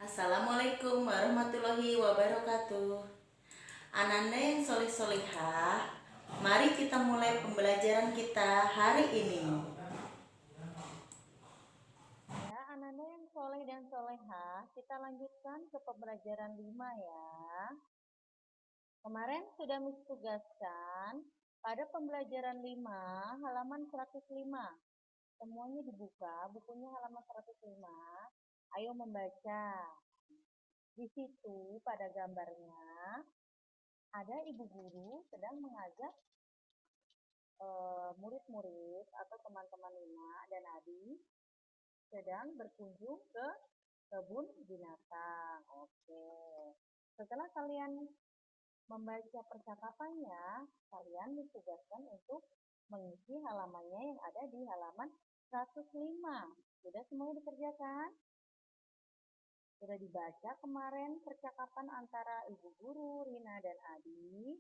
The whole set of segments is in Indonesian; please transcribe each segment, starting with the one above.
Assalamualaikum warahmatullahi wabarakatuh. Ananda yang solih-solihah, mari kita mulai pembelajaran kita hari ini. Ya, anak-anak yang soleh dan soleha, kita lanjutkan ke pembelajaran 5 ya. Kemarin sudah Miss tugaskan pada pembelajaran 5 halaman 105. Semuanya dibuka, bukunya halaman 105. Ayo membaca. Di situ pada gambarnya ada ibu guru sedang mengajak murid-murid atau teman-teman Lina dan Adi sedang berkunjung ke kebun binatang. Oke. Setelah kalian membaca percakapannya, kalian ditugaskan untuk mengisi halamannya yang ada di halaman 105. Sudah semuanya dikerjakan? Sudah dibaca kemarin percakapan antara ibu guru, Rina dan Adi.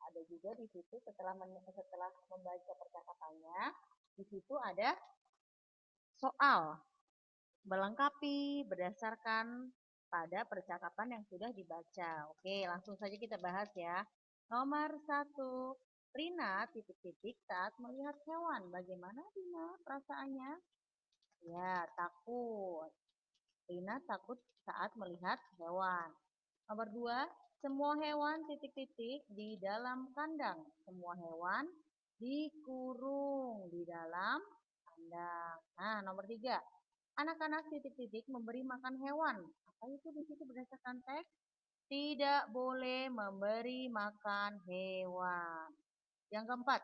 Ada juga di situ setelah membaca percakapannya, di situ ada soal melengkapi berdasarkan pada percakapan yang sudah dibaca. Oke, langsung saja kita bahas ya. Nomor 1, Rina titik-titik saat melihat hewan. Bagaimana Rina perasaannya? Ya, takut. Rina takut saat melihat hewan. Nomor 2, semua hewan titik-titik di dalam kandang. Semua hewan dikurung di dalam kandang. Nah, nomor 3, anak-anak titik-titik memberi makan hewan. Apa itu di situ berdasarkan teks? Tidak boleh memberi makan hewan. Yang keempat,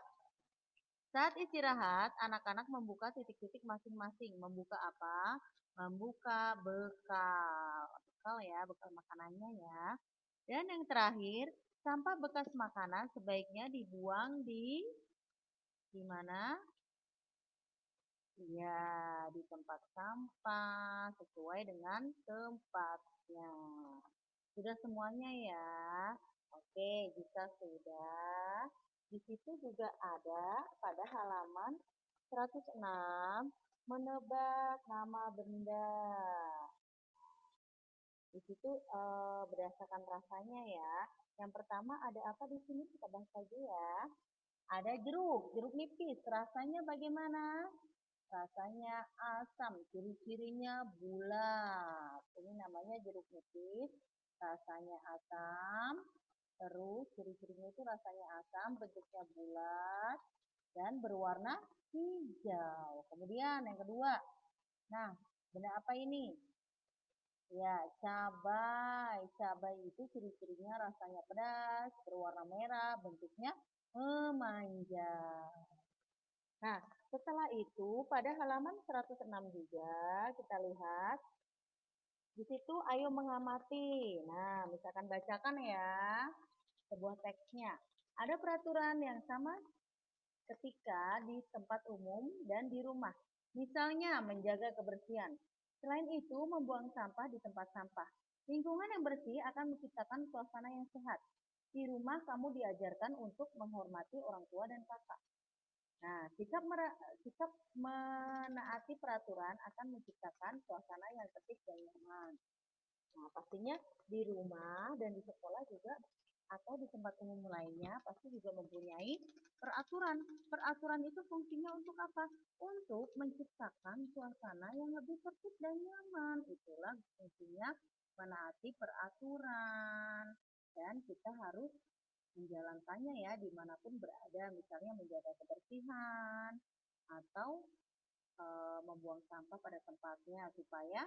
saat istirahat, anak-anak membuka titik-titik masing-masing. Membuka apa? Membuka bekal. Bekal ya, bekal makanannya ya. Dan yang terakhir, sampah bekas makanan sebaiknya dibuang di mana? Ya, di tempat sampah sesuai dengan tempatnya. Sudah semuanya ya? Oke, jika sudah, di situ juga ada pada halaman 106 menebak nama benda. Di situ berdasarkan rasanya ya. Yang pertama ada apa di sini? Kita bahas saja ya. Ada jeruk, jeruk nipis. Rasanya bagaimana? Rasanya asam, ciri-cirinya bulat. Ini namanya jeruk nipis. Rasanya asam, terus ciri-cirinya itu rasanya asam, bentuknya bulat, dan berwarna hijau. Kemudian yang kedua, nah benda apa ini? Ya, cabai. Cabai itu ciri-cirinya rasanya pedas, berwarna merah, bentuknya memanjang. Nah, setelah itu pada halaman 106 juga kita lihat di situ ayo mengamati. Nah, misalkan bacakan ya sebuah teksnya. Ada peraturan yang sama ketika di tempat umum dan di rumah. Misalnya menjaga kebersihan. Selain itu, membuang sampah di tempat sampah. Lingkungan yang bersih akan menciptakan suasana yang sehat. Di rumah kamu diajarkan untuk menghormati orang tua dan kakak. Nah, sikap menaati peraturan akan menciptakan suasana yang tertib dan nyaman. Nah, pastinya di rumah dan di sekolah juga atau di tempat umum lainnya pasti juga mempunyai peraturan. Peraturan itu fungsinya untuk apa? Untuk menciptakan suasana yang lebih tertib dan nyaman. Itulah fungsinya menaati peraturan. Dan kita harus menjalankannya ya dimanapun berada, misalnya menjaga kebersihan atau membuang sampah pada tempatnya supaya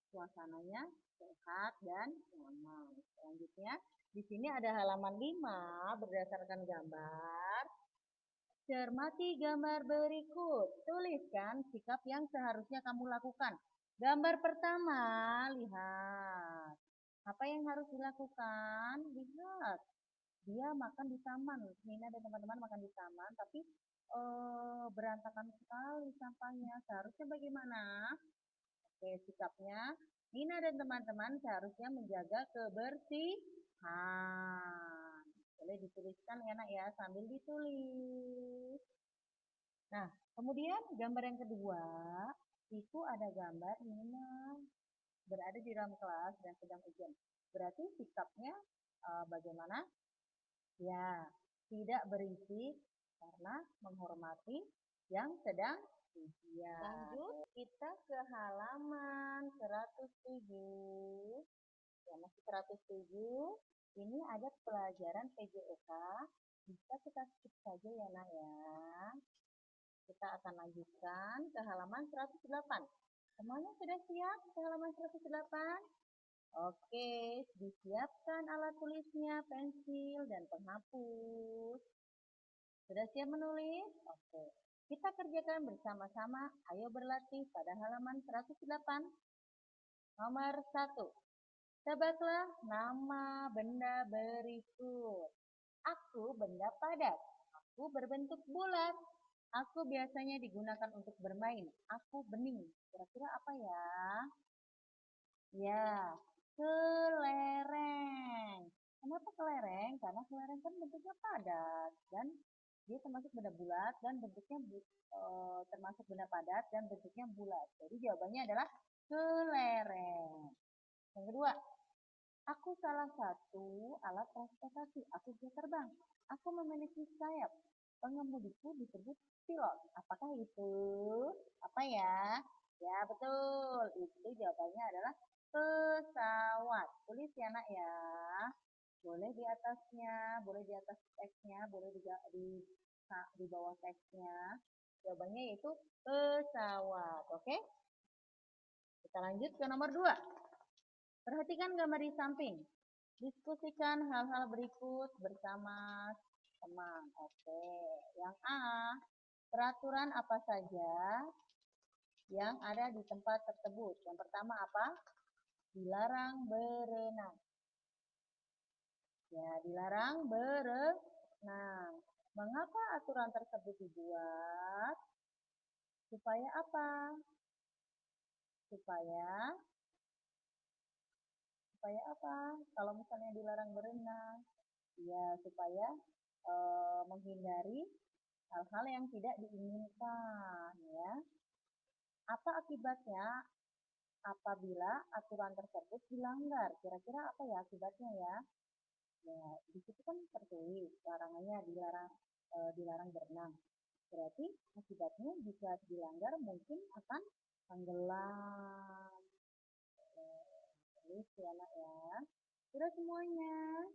suasananya sehat dan nyaman. Selanjutnya, di sini ada halaman 5 berdasarkan gambar. Cermati gambar berikut. Tuliskan sikap yang seharusnya kamu lakukan. Gambar pertama, lihat. Apa yang harus dilakukan? Lihat. Dia makan di taman. Nina dan teman-teman makan di taman, tapi berantakan sekali sampahnya. Seharusnya bagaimana? Oke, sikapnya Nina dan teman-teman seharusnya menjaga kebersihan. Boleh dituliskan ya nak ya, sambil ditulis. Nah, kemudian gambar yang kedua, itu ada gambar Nina berada di dalam kelas dan sedang ujian. Berarti sikapnya bagaimana? Ya, tidak berisik karena menghormati yang sedang ujian. Lanjut, kita ke halaman 107. Ya, masih 107. Ini ada pelajaran PJOK. Bisa kita skip saja ya, Nak ya. Kita akan lanjutkan ke halaman 108. Semuanya sudah siap ke halaman 108? Oke, disiapkan alat tulisnya, pensil, dan penghapus. Sudah siap menulis? Oke. Kita kerjakan bersama-sama. Ayo berlatih pada halaman 108. Nomor 1. Tebaklah nama benda berikut. Aku benda padat. Aku berbentuk bulat. Aku biasanya digunakan untuk bermain. Aku bening. Kira-kira apa ya? Ya, kelereng. Kenapa kelereng? Karena kelereng kan bentuknya padat dan dia termasuk benda bulat dan bentuknya termasuk benda padat dan bentuknya bulat. Jadi jawabannya adalah kelereng. Yang kedua, aku salah satu alat transportasi. Aku bisa terbang. Aku memiliki sayap. Pengemudiku disebut pilot. Apakah itu? Apa ya? Ya, betul. Itu jawabannya adalah pesawat. Tulis ya, Nak ya. Boleh di atasnya, boleh di atas teksnya, boleh di bawah teksnya. Jawabannya yaitu pesawat. Oke? Kita lanjut ke nomor 2. Perhatikan gambar di samping. Diskusikan hal-hal berikut bersama teman. Oke. Yang A, peraturan apa saja yang ada di tempat tersebut? Yang pertama apa? Dilarang berenang. Ya, dilarang berenang. Mengapa aturan tersebut dibuat? Supaya apa? Supaya apa? Kalau misalnya dilarang berenang, ya supaya menghindari hal-hal yang tidak diinginkan, ya. Apa akibatnya apabila aturan tersebut dilanggar? Kira-kira apa ya akibatnya ya? Ya, di situ kan tertulis larangannya dilarang berenang. Berarti akibatnya jika dilanggar mungkin akan tenggelam. Tulis ya, Nak ya. Sudah semuanya?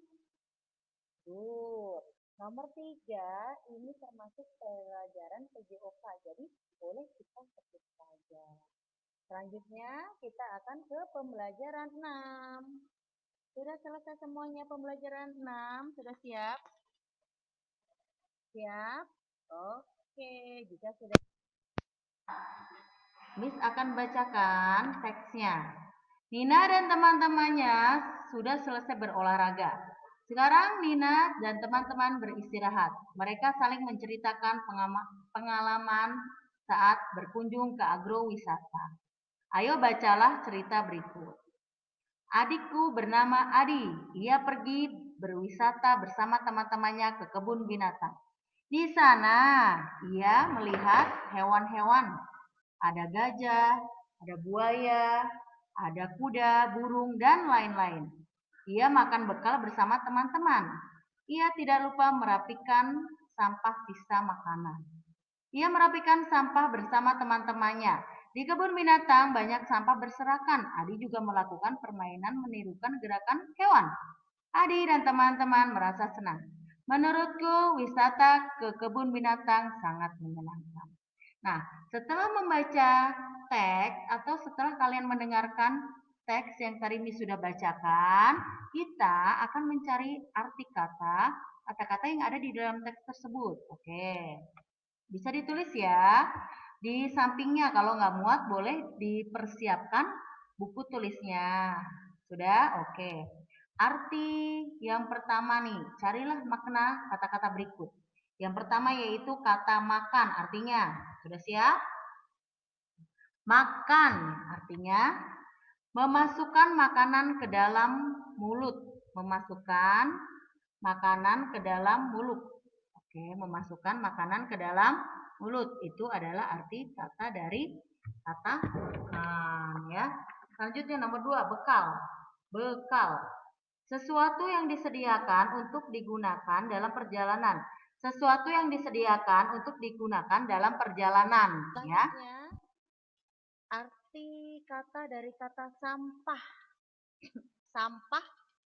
Nomor 3, ini termasuk pelajaran PJOK, jadi boleh kita sebut saja. Selanjutnya kita akan ke pembelajaran 6. Sudah selesai semuanya pembelajaran 6? Sudah siap? Siap? Oke, jika sudah, Miss akan bacakan teksnya. Nina dan teman-temannya sudah selesai berolahraga. Sekarang Nina dan teman-teman beristirahat. Mereka saling menceritakan pengalaman saat berkunjung ke agrowisata. Ayo bacalah cerita berikut. Adikku bernama Adi. Ia pergi berwisata bersama teman-temannya ke kebun binatang. Di sana ia melihat hewan-hewan. Ada gajah, ada buaya, ada kuda, burung, dan lain-lain. Ia makan bekal bersama teman-teman. Ia tidak lupa merapikan sampah sisa makanan. Ia merapikan sampah bersama teman-temannya. Di kebun binatang banyak sampah berserakan. Adi juga melakukan permainan menirukan gerakan hewan. Adi dan teman-teman merasa senang. Menurutku, wisata ke kebun binatang sangat menyenangkan. Nah, setelah membaca teks atau setelah kalian mendengarkan teks yang tadi Miss sudah bacakan, kita akan mencari arti kata-kata yang ada di dalam teks tersebut. Oke, bisa ditulis ya. Di sampingnya, kalau nggak muat boleh dipersiapkan buku tulisnya. Sudah? Oke. Arti yang pertama nih, carilah makna kata-kata berikut. Yang pertama yaitu kata makan, artinya, sudah siap? Makan, artinya memasukkan makanan ke dalam mulut. Memasukkan makanan ke dalam mulut. Oke, memasukkan makanan ke dalam mulut. Itu adalah arti kata dari kata makan, ya. Selanjutnya nomor 2, bekal. Bekal. Sesuatu yang disediakan untuk digunakan dalam perjalanan. Sesuatu yang disediakan untuk digunakan dalam perjalanan. Ya. Selanjutnya, arti kata dari kata sampah. Sampah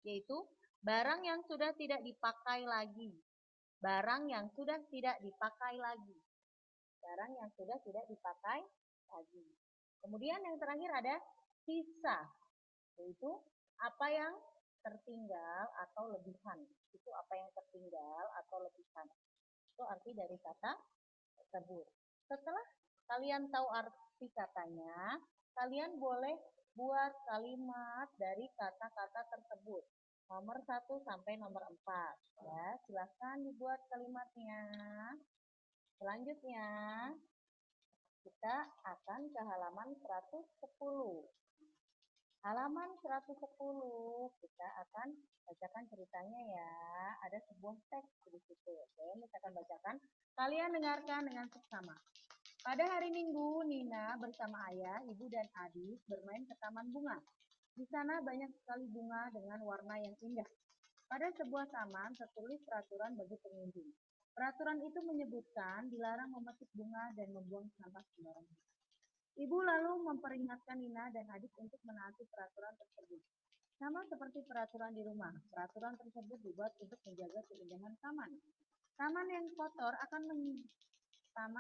yaitu barang yang sudah tidak dipakai lagi. Barang yang sudah tidak dipakai lagi. Barang yang sudah tidak dipakai lagi. Kemudian yang terakhir ada sisa, yaitu apa yang tertinggal atau lebihan. Itu apa yang tertinggal atau lebihan. Itu arti dari kata tersebut. Setelah kalian tahu arti katanya, kalian boleh buat kalimat dari kata-kata tersebut. Nomor 1 sampai nomor 4. Ya, silahkan dibuat kalimatnya. Selanjutnya, kita akan ke halaman 110. Halaman 110, kita akan bacakan ceritanya ya. Ada sebuah teks di situ. Oke, ini saya akan bacakan. Kalian dengarkan dengan seksama. Pada hari Minggu, Nina bersama ayah, ibu, dan adik bermain ke taman bunga. Di sana banyak sekali bunga dengan warna yang indah. Pada sebuah taman tertulis peraturan bagi pengunjung. Peraturan itu menyebutkan dilarang memetik bunga dan membuang sampah sembarangan. Ibu lalu memperingatkan Nina dan adik untuk menaati peraturan tersebut. Sama seperti peraturan di rumah, peraturan tersebut dibuat untuk menjaga keindahan taman. Taman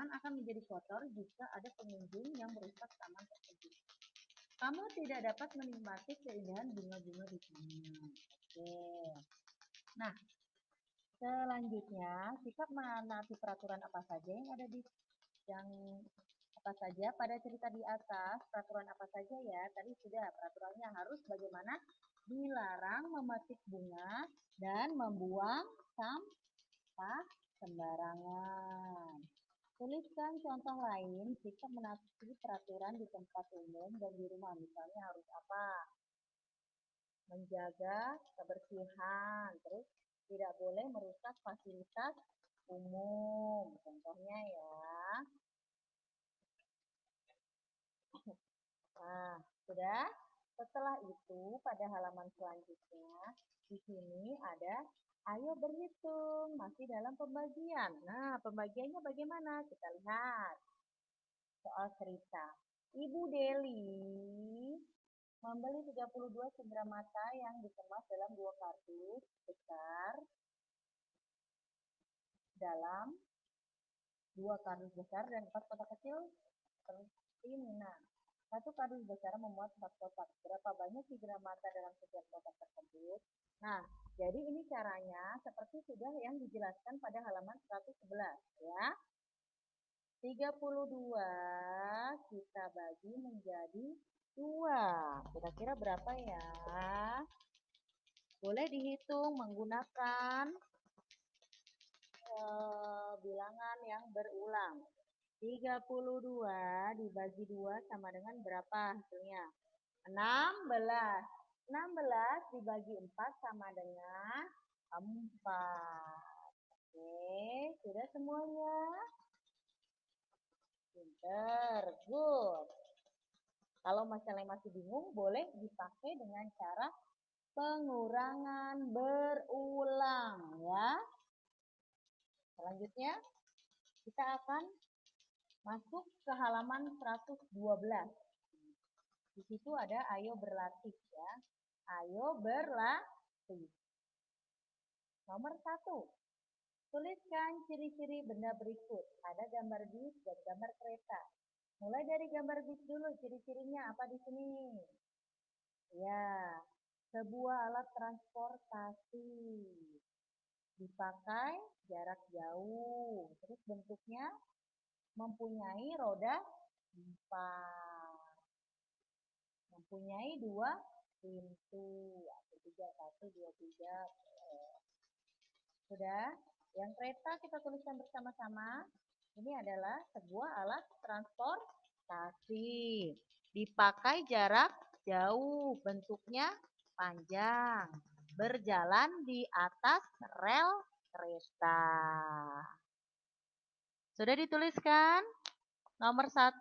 akan menjadi kotor jika ada pengunjung yang merusak taman tersebut. Kamu tidak dapat menikmati keindahan bunga-bunga di sana. Oke. Nah, selanjutnya sikap menaati peraturan apa saja yang ada di yang apa saja pada cerita di atas, peraturan apa saja ya? Tadi sudah peraturannya harus bagaimana? Dilarang memetik bunga dan membuang sampah sembarangan. Tuliskan contoh lain sikap menaati peraturan di tempat umum dan di rumah. Misalnya harus apa? Menjaga kebersihan, terus tidak boleh merusak fasilitas umum. Contohnya ya. Nah, sudah. Setelah itu, pada halaman selanjutnya, di sini ada ayo berhitung, masih dalam pembagian. Nah, pembagiannya bagaimana? Kita lihat. Soal cerita. Ibu Deli membeli 32 cenderamata yang dikemas dalam 2 kardus besar dan 4 kotak kecil seperti Nina. Satu kardus besar memuat 4 kotak. Berapa banyak cenderamata dalam setiap kotak tersebut? Nah, jadi ini caranya seperti sudah yang dijelaskan pada halaman 111 ya. 32 kita bagi menjadi 2. Kira-kira berapa ya? Boleh dihitung menggunakan bilangan yang berulang. 32 dibagi 2 sama dengan berapa hasilnya? 16. 16 dibagi 4 sama dengan 4. Oke, sudah semuanya? Pinter, good. Kalau masalahnya masih bingung, boleh dipakai dengan cara pengurangan berulang ya. Selanjutnya, kita akan masuk ke halaman 112. Di situ ada ayo berlatih ya. Ayo berlatih. Nomor 1. Tuliskan ciri-ciri benda berikut. Ada gambar bis dan gambar kereta. Mulai dari gambar bis dulu, ciri-cirinya apa di sini? Ya, sebuah alat transportasi. Dipakai jarak jauh. Terus bentuknya mempunyai roda 4. Mempunyai 2 pintu. Atau 3, 1, 2, 3. Sudah? Yang kereta kita tuliskan bersama-sama. Ini adalah sebuah alat transportasi. Dipakai jarak jauh. Bentuknya panjang. Berjalan di atas rel kereta. Sudah dituliskan? Nomor 1,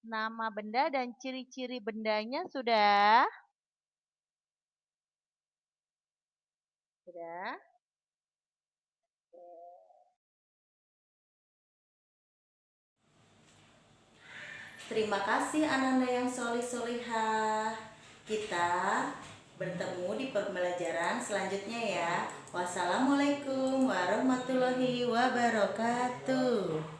Nama benda dan ciri-ciri bendanya sudah? Sudah? Terima kasih Ananda yang solih-solihah. Kita bertemu di pembelajaran selanjutnya ya. Wassalamualaikum warahmatullahi wabarakatuh.